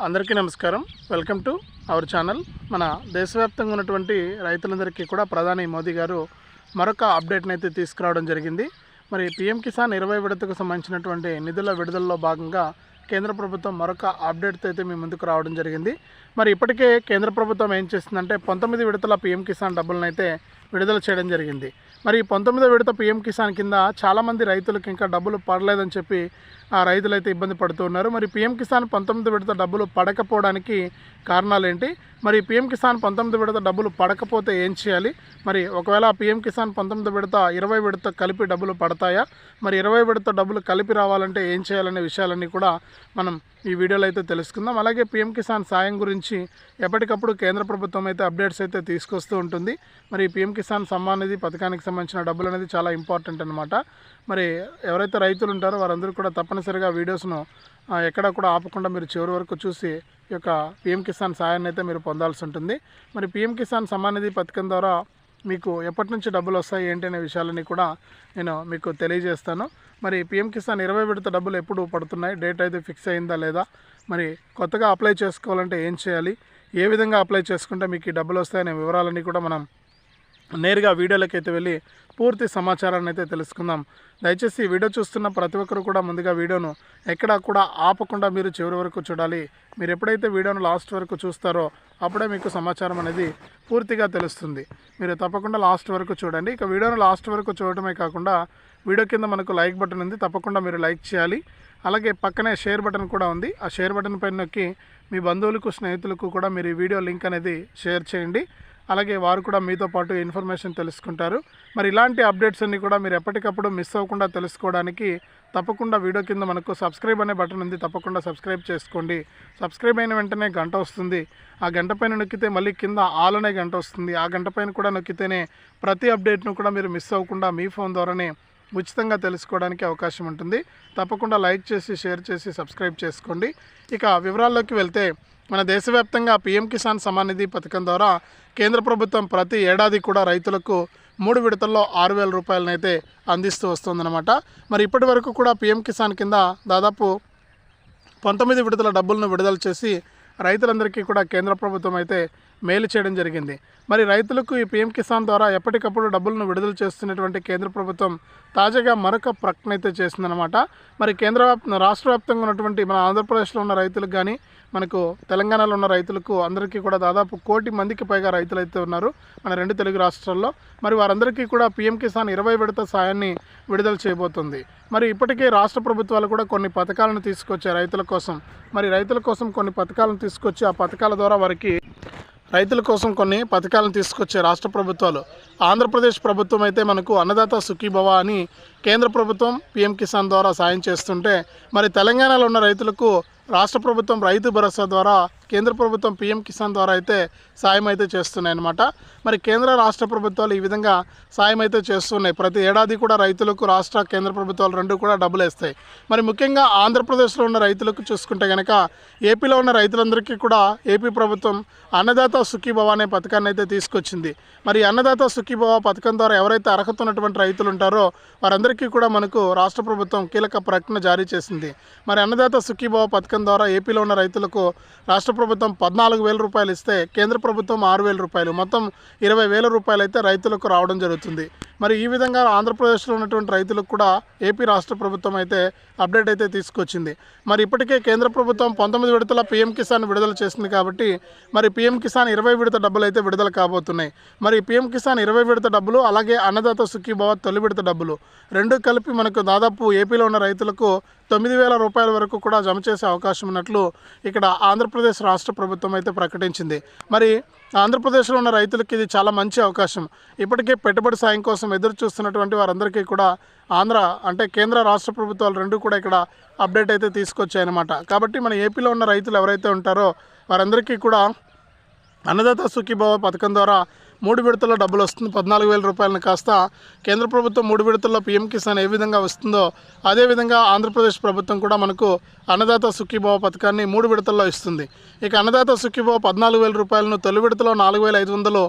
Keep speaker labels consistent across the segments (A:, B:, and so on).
A: అందరికీ నమస్కారం. Welcome to our channel. మన దేశవ్యాప్తంగా ఉన్నటువంటి రైతులందరికీ కూడా ప్రధాని మోదీ గారు మరొక అప్డేట్ని అయితే తీసుకురావడం జరిగింది. మరి పీఎం కిసాన్ 20 విడతకు సంబంధించినటువంటి నిధుల విడుదలలో భాగంగా కేంద్ర ప్రభుత్వం మరొక అప్డేట్తో అయితే మీ ముందుకు రావడం జరిగింది. మరి ఇప్పటికే కేంద్ర ప్రభుత్వం ఏం చేస్తుందంటే 19 విడతల పీఎం కిసాన్ డబ్బులను అయితే విడుదల చేయడం జరిగింది. మరి 19వ విడత పీఎం కిసాన్ కింద చాలామంది రైతులకు ఇంకా డబ్బులు పడలేదని చెప్పి ఆ రైతులు అయితే ఇబ్బంది పడుతూ ఉన్నారు. మరి పీఎం కిసాన్ 19 విడత డబ్బులు పడకపోవడానికి కారణాలు ఏంటి? మరి పీఎం కిసాన్ 19 విడత డబ్బులు పడకపోతే ఏం చేయాలి? మరి ఒకవేళ పీఎం కిసాన్ 19 విడత 20 విడత కలిపి డబ్బులు పడతాయా? మరి 20 విడత డబ్బులు కలిపి రావాలంటే ఏం చేయాలనే విషయాలన్నీ కూడా మనం ఈ వీడియోలో అయితే తెలుసుకుందాం. అలాగే పీఎం కిసాన్ సాయం గురించి ఎప్పటికప్పుడు కేంద్ర ప్రభుత్వం అయితే అప్డేట్స్ అయితే తీసుకొస్తూ ఉంటుంది. మరి పీఎం కిసాన్ సమ్మాన్ నిధి పథకానికి సంబంధించిన డబ్బులు అనేది చాలా ఇంపార్టెంట్ అనమాట. మరి ఎవరైతే రైతులు ఉంటారో వారందరూ కూడా తప్పనిసరిగా వీడియోస్ను ఎక్కడ కూడా ఆపకుండా మీరు చివరి వరకు చూసి ఈ యొక్క పీఎం కిసాన్ సాయాన్ని అయితే మీరు పొందాల్సి ఉంటుంది. మరి పీఎం కిసాన్ సమ్మాన్ నిధి పథకం ద్వారా మీకు ఎప్పటి నుంచి డబ్బులు వస్తాయి ఏంటి అనే విషయాలని కూడా నేను మీకు తెలియజేస్తాను. మరి పీఎం కిసాన్ 20 విడత డబ్బులు ఎప్పుడు పడుతున్నాయి, డేట్ అయితే ఫిక్స్ అయిందా లేదా, మరి కొత్తగా అప్లై చేసుకోవాలంటే ఏం చేయాలి, ఏ విధంగా అప్లై చేసుకుంటే మీకు ఈ డబ్బులు వస్తాయనే వివరాలన్నీ కూడా మనం నేరుగా వీడియోలోకి అయితే వెళ్ళి పూర్తి సమాచారాన్ని అయితే తెలుసుకుందాం. దయచేసి ఈ వీడియో చూస్తున్న ప్రతి ఒక్కరు కూడా ముందుగా వీడియోను ఎక్కడా కూడా ఆపకుండా మీరు చివరి వరకు చూడాలి. మీరు ఎప్పుడైతే వీడియోను లాస్ట్ వరకు చూస్తారో అప్పుడే మీకు సమాచారం అనేది పూర్తిగా తెలుస్తుంది. మీరు తప్పకుండా లాస్ట్ వరకు చూడండి. ఇక వీడియోను లాస్ట్ వరకు చూడటమే కాకుండా వీడియో కింద మనకు లైక్ బటన్ ఉంది, తప్పకుండా మీరు లైక్ చేయాలి. అలాగే పక్కనే షేర్ బటన్ కూడా ఉంది. ఆ షేర్ బటన్ పైన నొక్కి మీ బంధువులకు స్నేహితులకు కూడా మీరు ఈ వీడియో లింక్ అనేది షేర్ చేయండి. అలాగే వారు కూడా మీతో పాటు ఇన్ఫర్మేషన్ తెలుసుకుంటారు. మరి ఇలాంటి అప్డేట్స్ అన్నీ కూడా మీరు ఎప్పటికప్పుడు మిస్ అవ్వకుండా తెలుసుకోవడానికి తప్పకుండా వీడియో కింద మనకు సబ్స్క్రైబ్ అనే బటన్ ఉంది, తప్పకుండా సబ్స్క్రైబ్ చేసుకోండి. సబ్స్క్రైబ్ అయిన వెంటనే గంట వస్తుంది. ఆ గంట పైన నొక్కితే మళ్ళీ కింద ఆల్ అనే గంట వస్తుంది. ఆ గంట పైన కూడా నొక్కితేనే ప్రతి అప్డేట్ను కూడా మీరు మిస్ అవ్వకుండా మీ ఫోన్ ద్వారానే ఉచితంగా తెలుసుకోవడానికి అవకాశం ఉంటుంది. తప్పకుండా లైక్ చేసి షేర్ చేసి సబ్స్క్రైబ్ చేసుకోండి. ఇక వివరాల్లోకి వెళ్తే మన దేశవ్యాప్తంగా పీఎం కిసాన్ సమ్మాన్ నిధి పథకం ద్వారా కేంద్ర ప్రభుత్వం ప్రతి ఏడాది కూడా రైతులకు 3 విడతల్లో 6,000 రూపాయలనైతే అందిస్తూ వస్తుందన్నమాట. మరి ఇప్పటి వరకు కూడా పీఎం కిసాన్ కింద దాదాపు 19 విడతల డబ్బులను విడుదల చేసి రైతులందరికీ కూడా కేంద్ర ప్రభుత్వం అయితే మేలు చేయడం జరిగింది. మరి రైతులకు ఈ పీఎం కిసాన్ ద్వారా ఎప్పటికప్పుడు డబ్బులను విడుదల చేస్తున్నటువంటి కేంద్ర ప్రభుత్వం తాజాగా మరొక ప్రకటన అయితే చేసిందనమాట. మరి రాష్ట్ర వ్యాప్తంగా ఉన్నటువంటి మన ఆంధ్రప్రదేశ్లో ఉన్న రైతులకు కానీ మనకు తెలంగాణలో ఉన్న రైతులకు అందరికీ కూడా దాదాపు 1 కోటి మందికి పైగా రైతులు అయితే ఉన్నారు మన 2 తెలుగు రాష్ట్రాల్లో. మరి వారందరికీ కూడా పీఎం కిసాన్ 20 విడత సాయాన్ని విడుదల చేయబోతుంది. మరి ఇప్పటికే రాష్ట్ర ప్రభుత్వాలు కూడా కొన్ని పథకాలను తీసుకొచ్చాయి రైతుల కోసం. మరి రైతుల కోసం కొన్ని పథకాలను తీసుకొచ్చి ఆ పథకాల ద్వారా వారికి రైతుల కోసం కొన్ని పథకాలను తీసుకొచ్చే రాష్ట్ర ప్రభుత్వాలు. ఆంధ్రప్రదేశ్ ప్రభుత్వం అయితే మనకు అన్నదాత సుఖీభవ అని కేంద్ర ప్రభుత్వం పీఎం కిసాన్ ద్వారా సాయం చేస్తుంటే, మరి తెలంగాణలో ఉన్న రైతులకు రాష్ట్ర ప్రభుత్వం రైతు భరోసా ద్వారా కేంద్ర ప్రభుత్వం పీఎం కిసాన్ ద్వారా అయితే సాయం అయితే చేస్తున్నాయన్నమాట. మరి కేంద్ర రాష్ట్ర ప్రభుత్వాలు ఈ విధంగా సాయం అయితే చేస్తున్నాయి. ప్రతి ఏడాది కూడా రైతులకు రాష్ట్ర కేంద్ర ప్రభుత్వాలు రెండు కూడా డబ్బులు వేస్తాయి. మరి ముఖ్యంగా ఆంధ్రప్రదేశ్లో ఉన్న రైతులకు చూసుకుంటే కనుక ఏపీలో ఉన్న రైతులందరికీ కూడా ఏపీ ప్రభుత్వం అన్నదాత సుఖీభవ అనే పథకాన్ని అయితే తీసుకొచ్చింది. మరి అన్నదాత సుఖీభవ పథకం ద్వారా ఎవరైతే అర్హత ఉన్నటువంటి రైతులు ఉంటారో వారందరికీ కూడా మనకు రాష్ట్ర ప్రభుత్వం కీలక ప్రకటన జారీ చేసింది. మరి అన్నదాత సుఖీభవ పథకం ద్వారా ఏపీలో ఉన్న రైతులకు రాష్ట్ర ప్రభుత్వం 14,000 రూపాయలు ఇస్తే కేంద్ర ప్రభుత్వం 6,000 రూపాయలు, మొత్తం 20,000 రూపాయలు అయితే రైతులకు రావడం జరుగుతుంది. మరి ఈ విధంగా ఆంధ్రప్రదేశ్లో ఉన్నటువంటి రైతులకు కూడా ఏపీ రాష్ట్ర ప్రభుత్వం అయితే అప్డేట్ అయితే తీసుకొచ్చింది. మరి ఇప్పటికే కేంద్ర ప్రభుత్వం 19 విడతల పీఎం కిసాన్ విడుదల చేసింది కాబట్టి మరి పీఎం కిసాన్ 20 విడత డబ్బులు అయితే విడుదల కాబోతున్నాయి. మరి పీఎం కిసాన్ 20 విడత డబ్బులు అలాగే అన్నదాత సుఖీభవ తొలి విడత డబ్బులు రెండు కలిపి మనకు దాదాపు ఏపీలో ఉన్న రైతులకు 9,000 రూపాయల వరకు కూడా జమ చేసే అవకాశం ఉన్నట్లు ఇక్కడ ఆంధ్రప్రదేశ్ రాష్ట్ర ప్రభుత్వం అయితే ప్రకటించింది. మరి ఆంధ్రప్రదేశ్లో ఉన్న రైతులకి ఇది చాలా మంచి అవకాశం. ఇప్పటికే పెట్టుబడి సాయం కోసం ఎదురు చూస్తున్నటువంటి వారందరికీ కూడా కేంద్ర రాష్ట్ర ప్రభుత్వాలు రెండు కూడా ఇక్కడ అప్డేట్ అయితే తీసుకొచ్చాయన్నమాట. కాబట్టి మన ఏపీలో ఉన్న రైతులు ఎవరైతే ఉంటారో వారందరికీ కూడా అన్నదాత సుఖీభవ పథకం ద్వారా 3 విడతల్లో డబ్బులు వస్తుంది. 14,000 రూపాయలను కాస్త కేంద్ర ప్రభుత్వం 3 విడతల్లో పీఎం కిసాన్ ఏ విధంగా వస్తుందో అదేవిధంగా ఆంధ్రప్రదేశ్ ప్రభుత్వం కూడా మనకు అన్నదాత సుఖీభవ పథకాన్ని 3 విడతల్లో ఇస్తుంది. ఇక అన్నదాత సుఖీభవ 14,000 రూపాయలను తొలి విడతలో 4,500,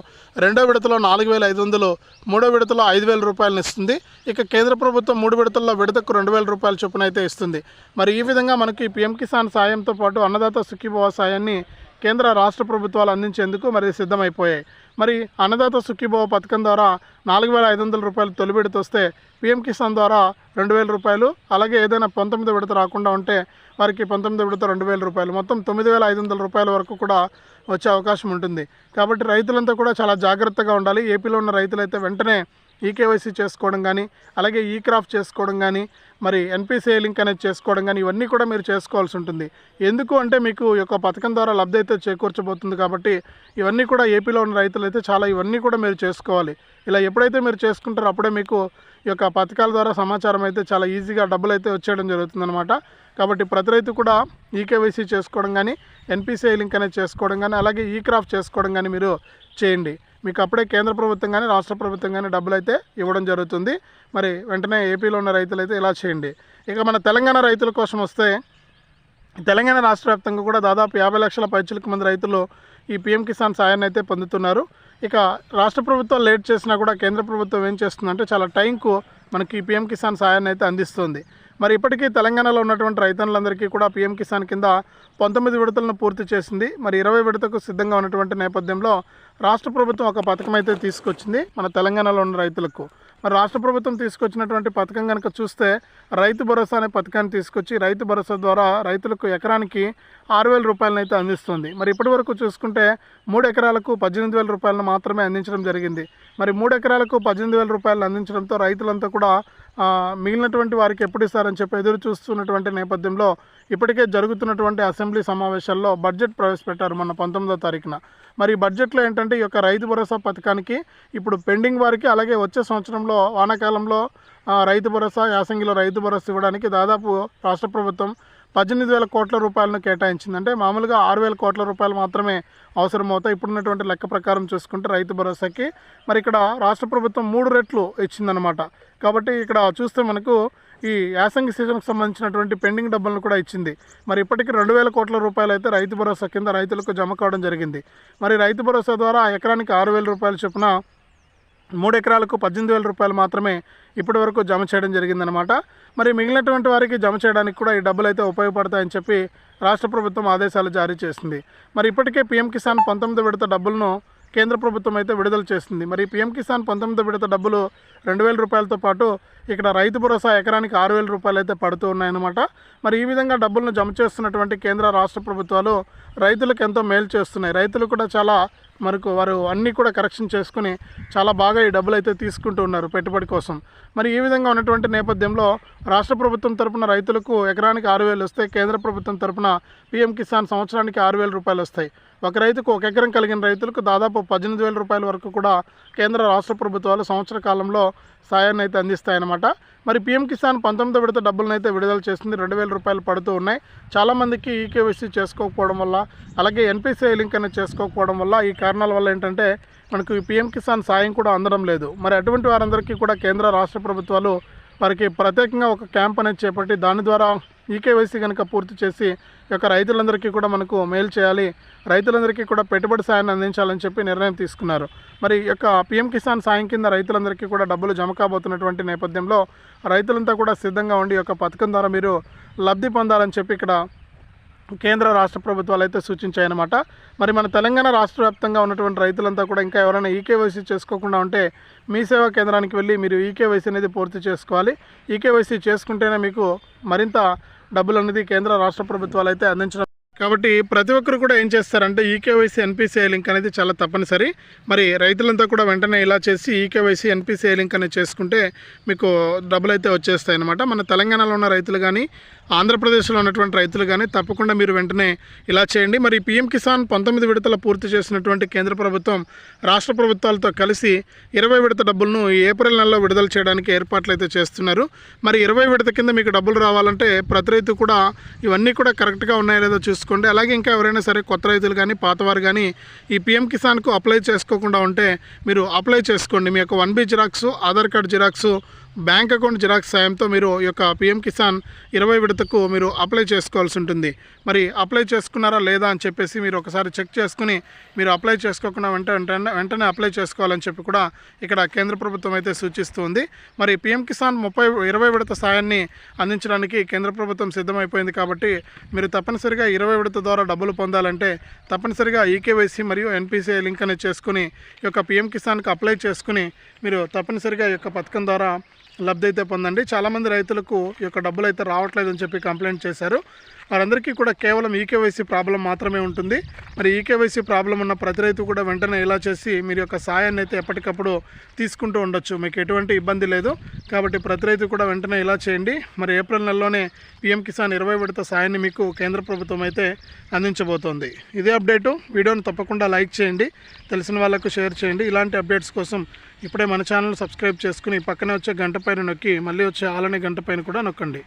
A: రెండో విడతలో 4,500, మూడో విడతలో 5,000 రూపాయలను ఇస్తుంది. ఇక కేంద్ర ప్రభుత్వం 3 విడతల్లో విడతకు 2,000 రూపాయల చొప్పున అయితే ఇస్తుంది. మరి ఈ విధంగా మనకి పీఎం కిసాన్ సాయంతో పాటు అన్నదాత సుఖీభవ సాయాన్ని కేంద్ర రాష్ట్ర ప్రభుత్వాలు అందించేందుకు మరి సిద్ధమైపోయాయి. మరి అన్నదాత సుఖీభవ పథకం ద్వారా 4,500 రూపాయలు తొలి విడత వస్తే పీఎం కిసాన్ ద్వారా 2,000 రూపాయలు, అలాగే ఏదైనా 19 విడత రాకుండా ఉంటే వారికి 19 విడత 2,000 రూపాయలు, మొత్తం 9,500 రూపాయల వరకు కూడా వచ్చే అవకాశం ఉంటుంది. కాబట్టి రైతులంతా కూడా చాలా జాగ్రత్తగా ఉండాలి. ఏపీలో ఉన్న రైతులైతే వెంటనే ఈకేవైసీ చేసుకోవడం కానీ, అలాగే ఈ క్రాఫ్ట్ చేసుకోవడం కానీ, మరి ఎన్పిసిఐ లింక్ అనేది చేసుకోవడం కానీ ఇవన్నీ కూడా మీరు చేసుకోవాల్సి ఉంటుంది. ఎందుకు అంటే మీకు ఈ యొక్క పథకం ద్వారా లబ్ధి అయితే చేకూర్చబోతుంది కాబట్టి ఇవన్నీ కూడా ఏపీలో ఉన్న రైతులు అయితే ఇవన్నీ కూడా మీరు చేసుకోవాలి. ఇలా ఎప్పుడైతే మీరు చేసుకుంటారో అప్పుడే మీకు ఈ యొక్క పథకాల ద్వారా సమాచారం అయితే చాలా ఈజీగా డబ్బులు అయితే వచ్చేయడం జరుగుతుందన్నమాట. కాబట్టి ప్రతి రైతు కూడా ఈకేవైసీ చేసుకోవడం కానీ, ఎన్పిసిఐ లింక్ అనేది చేసుకోవడం కానీ, అలాగే ఈ క్రాఫ్ట్ చేసుకోవడం కానీ మీరు చేయండి. మీకు అప్పుడే కేంద్ర ప్రభుత్వం కానీ రాష్ట్ర ప్రభుత్వం కానీ డబ్బులు అయితే ఇవ్వడం జరుగుతుంది. మరి వెంటనే ఏపీలో ఉన్న రైతులు అయితే ఇలా చేయండి. ఇక మన తెలంగాణ రైతుల కోసం వస్తే తెలంగాణ రాష్ట్ర వ్యాప్తంగా కూడా దాదాపు 50 లక్షల పైచిలకు మంది రైతులు ఈ పీఎం కిసాన్ సాయాన్ని అయితే పొందుతున్నారు. ఇక రాష్ట్ర ప్రభుత్వం లేట్ చేసినా కూడా కేంద్ర ప్రభుత్వం ఏం చేస్తుందంటే చాలా టైంకు మనకి ఈ పీఎం కిసాన్ సాయాన్ని అయితే అందిస్తుంది. మరి ఇప్పటికీ తెలంగాణలో ఉన్నటువంటి రైతన్నులందరికీ కూడా పీఎం కిసాన్ కింద 19 విడతలను పూర్తి చేసింది. మరి 20 విడతకు సిద్ధంగా ఉన్నటువంటి నేపథ్యంలో రాష్ట్ర ప్రభుత్వం ఒక పథకం అయితే తీసుకొచ్చింది మన తెలంగాణలో ఉన్న రైతులకు. మరి రాష్ట్ర ప్రభుత్వం తీసుకొచ్చినటువంటి పథకం కనుక చూస్తే రైతు భరోసా అనే పథకాన్ని తీసుకొచ్చి రైతు భరోసా ద్వారా రైతులకు ఎకరానికి 6,000 రూపాయలను అయితే అందిస్తుంది. మరి ఇప్పటి వరకు చూసుకుంటే 3 ఎకరాలకు 18,000 రూపాయలను మాత్రమే అందించడం జరిగింది. మరి 3 ఎకరాలకు 18,000 రూపాయలను అందించడంతో రైతులంతా కూడా మిగిలినటువంటి వారికి ఎప్పుడు ఇస్తారని చెప్పి ఎదురు చూస్తున్నటువంటి నేపథ్యంలో ఇప్పటికే జరుగుతున్నటువంటి అసెంబ్లీ సమావేశాల్లో బడ్జెట్ ప్రవేశపెట్టారు మొన్న 19వ తారీఖున. మరి బడ్జెట్లో ఏంటంటే ఈ యొక్క రైతు భరోసా పథకానికి ఇప్పుడు పెండింగ్ వారికి, అలాగే వచ్చే సంవత్సరంలో వానాకాలంలో రైతు భరోసా, యాసంగిలో రైతు భరోసా ఇవ్వడానికి దాదాపు రాష్ట్ర ప్రభుత్వం 18,000 కోట్ల రూపాయలను కేటాయించింది. అంటే మామూలుగా 6,000 కోట్ల రూపాయలు మాత్రమే అవసరమవుతాయి ఇప్పుడున్నటువంటి లెక్క ప్రకారం చూసుకుంటే రైతు భరోసాకి. మరి ఇక్కడ రాష్ట్ర ప్రభుత్వం 3 రెట్లు ఇచ్చిందనమాట. కాబట్టి ఇక్కడ చూస్తే మనకు ఈ యాసంగి సీజన్కి సంబంధించినటువంటి పెండింగ్ డబ్బులను కూడా ఇచ్చింది. మరి ఇప్పటికీ 2,000 కోట్ల రూపాయలు అయితే రైతు భరోసా కింద రైతులకు జమ కావడం జరిగింది. మరి రైతు భరోసా ద్వారా ఎకరానికి 6,000 రూపాయల చొప్పున 3 ఎకరాలకు 18,000 రూపాయలు మాత్రమే ఇప్పటి వరకు జమ చేయడం జరిగిందనమాట. మరి మిగిలినటువంటి వారికి జమ చేయడానికి కూడా ఈ డబ్బులు అయితే ఉపయోగపడతాయని చెప్పి రాష్ట్ర ప్రభుత్వం ఆదేశాలు జారీ చేసింది. మరి ఇప్పటికే పీఎం కిసాన్ 19 విడత డబ్బులను కేంద్ర ప్రభుత్వం అయితే విడుదల చేసింది. మరి పీఎం కిసాన్ 19 విడత డబ్బులు 2,000 రూపాయలతో పాటు ఇక్కడ రైతు భరోసా ఎకరానికి 6,000 రూపాయలు అయితే పడుతూ ఉన్నాయన్నమాట. మరి ఈ విధంగా డబ్బులను జమ చేస్తున్నటువంటి కేంద్ర రాష్ట్ర ప్రభుత్వాలు రైతులకు ఎంతో మేలు చేస్తున్నాయి. రైతులు కూడా చాలా వారు అన్నీ కూడా కరెక్షన్ చేసుకుని చాలా బాగా ఈ డబ్బులు అయితే తీసుకుంటూ ఉన్నారు పెట్టుబడి కోసం. మరి ఈ విధంగా ఉన్నటువంటి నేపథ్యంలో రాష్ట్ర ప్రభుత్వం తరపున రైతులకు ఎకరానికి 6,000 వస్తే కేంద్ర ప్రభుత్వం తరపున పీఎం కిసాన్ సంవత్సరానికి 6,000 రూపాయలు వస్తాయి. ఒక రైతుకు 1 ఎకరం కలిగిన రైతులకు దాదాపు 18,000 రూపాయల వరకు కూడా కేంద్ర రాష్ట్ర ప్రభుత్వాలు సంవత్సర కాలంలో సాయాన్ని అయితే అందిస్తాయన్నమాట. మరి పీఎం కిసాన్ 19 విడత డబ్బులను అయితే విడుదల చేసింది. 2,000 రూపాయలు పడుతూ ఉన్నాయి. చాలామందికి ఈకేవైసీ చేసుకోకపోవడం వల్ల, అలాగే ఎన్పిసిఐ లింక్ అనేది చేసుకోకపోవడం వల్ల, ఈ కారణాల వల్ల ఏంటంటే మనకు ఈ పీఎం కిసాన్ సాయం కూడా అందడం లేదు. మరి అటువంటి వారందరికీ కూడా కేంద్ర రాష్ట్ర ప్రభుత్వాలు వారికి ప్రత్యేకంగా ఒక క్యాంప్ అనేది చేపట్టి దాని ద్వారా ఈకేవైసీ కనుక పూర్తి చేసి ఈ యొక్క రైతులందరికీ కూడా మనకు మేలు చేయాలి, రైతులందరికీ కూడా పెట్టుబడి సాయాన్ని అందించాలని చెప్పి నిర్ణయం తీసుకున్నారు. మరి ఈ యొక్క పీఎం కిసాన్ సాయం కింద రైతులందరికీ కూడా డబ్బులు జమ కాబోతున్నటువంటి నేపథ్యంలో రైతులంతా కూడా సిద్ధంగా ఉండి ఈ యొక్క పథకం ద్వారా మీరు లబ్ధి పొందాలని చెప్పి ఇక్కడ కేంద్ర రాష్ట్ర ప్రభుత్వాలు అయితే సూచించాయన్నమాట. మరి మన తెలంగాణ రాష్ట్ర వ్యాప్తంగా ఉన్నటువంటి రైతులంతా కూడా ఇంకా ఎవరైనా ఈకేవైసీ చేసుకోకుండా ఉంటే మీ సేవా కేంద్రానికి వెళ్ళి మీరు ఈకేవైసీ అనేది పూర్తి చేసుకోవాలి. ఈకేవైసీ చేసుకుంటేనే మీకు మరింత డబ్బులు అనేది కేంద్ర రాష్ట్ర ప్రభుత్వాలు అయితే అందించడం. కాబట్టి ప్రతి ఒక్కరు కూడా ఏం చేస్తారంటే ఈకేవైసీ ఎన్పిసిఐ లింక్ అనేది చాలా తప్పనిసరి. మరి రైతులంతా కూడా వెంటనే ఇలా చేసి ఈకేవైసీ ఎన్పిసిఐ లింక్ అనేది చేసుకుంటే మీకు డబ్బులు అయితే వచ్చేస్తాయి అన్నమాట. మన తెలంగాణలో ఉన్న రైతులు కానీ ఆంధ్రప్రదేశ్లో ఉన్నటువంటి రైతులు కానీ తప్పకుండా మీరు వెంటనే ఇలా చేయండి. మరి పీఎం కిసాన్ 19 విడతల పూర్తి చేసినటువంటి కేంద్ర ప్రభుత్వం రాష్ట్ర ప్రభుత్వాలతో కలిసి 20 విడత డబ్బులను ఏప్రిల్ నెలలో విడుదల చేయడానికి ఏర్పాట్లు అయితే చేస్తున్నారు. మరి 20 విడత కింద మీకు డబ్బులు రావాలంటే ప్రతి రైతు కూడా ఇవన్నీ కూడా కరెక్ట్గా ఉన్నాయో లేదో చూసుకొని చేసుకోండి. అలాగే ఇంకా ఎవరైనా సరే కొత్త రైతులు కానీ పాతవారు కానీ ఈ పిఎం కిసాన్కు అప్లై చేసుకోకుండా ఉంటే మీరు అప్లై చేసుకోండి. మీ యొక్క 1B xerox, Aadhaar card xerox, bank account xerox సాయంతో మీరు ఈ యొక్క పిఎం కిసాన్ 20 విడతకు మీరు అప్లై చేసుకోవాల్సి ఉంటుంది. మరి అప్లై చేసుకున్నారా లేదా అని చెప్పేసి మీరు ఒకసారి చెక్ చేసుకుని మీరు అప్లై చేసుకోకుండా వెంటనే అప్లై చేసుకోవాలని చెప్పి కూడా ఇక్కడ కేంద్ర ప్రభుత్వం అయితే సూచిస్తుంది. మరి పిఎం కిసాన్ 20 విడత సాయాన్ని అందించడానికి కేంద్ర ప్రభుత్వం సిద్ధమైపోయింది. కాబట్టి మీరు తప్పనిసరిగా 20 విడత ద్వారా డబ్బులు పొందాలంటే తప్పనిసరిగా ఈకేవైసీ మరియు ఎన్పిసిఐ లింక్ అనేది చేసుకుని ఈ యొక్క పిఎం కిసాన్కి అప్లై చేసుకుని మీరు తప్పనిసరిగా ఈ యొక్క పథకం ద్వారా లబ్ధి అయితే పొందండి. చాలామంది రైతులకు ఈ యొక్క డబ్బులు అయితే రావట్లేదని చెప్పి కంప్లైంట్ చేశారు. వారందరికీ కూడా కేవలం ఈకేవైసీ ప్రాబ్లం మాత్రమే ఉంటుంది. మరి ఈకేవైసీ ప్రాబ్లం ఉన్న ప్రతి రైతు కూడా వెంటనే ఇలా చేసి మీరు యొక్క సాయాన్ని అయితే ఎప్పటికప్పుడు తీసుకుంటూ ఉండొచ్చు. మీకు ఎటువంటి ఇబ్బంది లేదు. కాబట్టి ప్రతి రైతు కూడా వెంటనే ఇలా చేయండి. మరి ఏప్రిల్ నెలలోనే పిఎం కిసాన్ 20 విడత సాయాన్ని మీకు కేంద్ర ప్రభుత్వం అయితే అందించబోతోంది. ఇదే అప్డేటు. వీడియోని తప్పకుండా లైక్ చేయండి, తెలిసిన వాళ్ళకు షేర్ చేయండి. ఇలాంటి అప్డేట్స్ కోసం ఇప్పుడే మన ఛానల్ సబ్స్క్రైబ్ చేసుకుని పక్కనే వచ్చే గంట పైన నొక్కి మళ్ళీ వచ్చే ఆలనే గంట పైన కూడా నొక్కండి.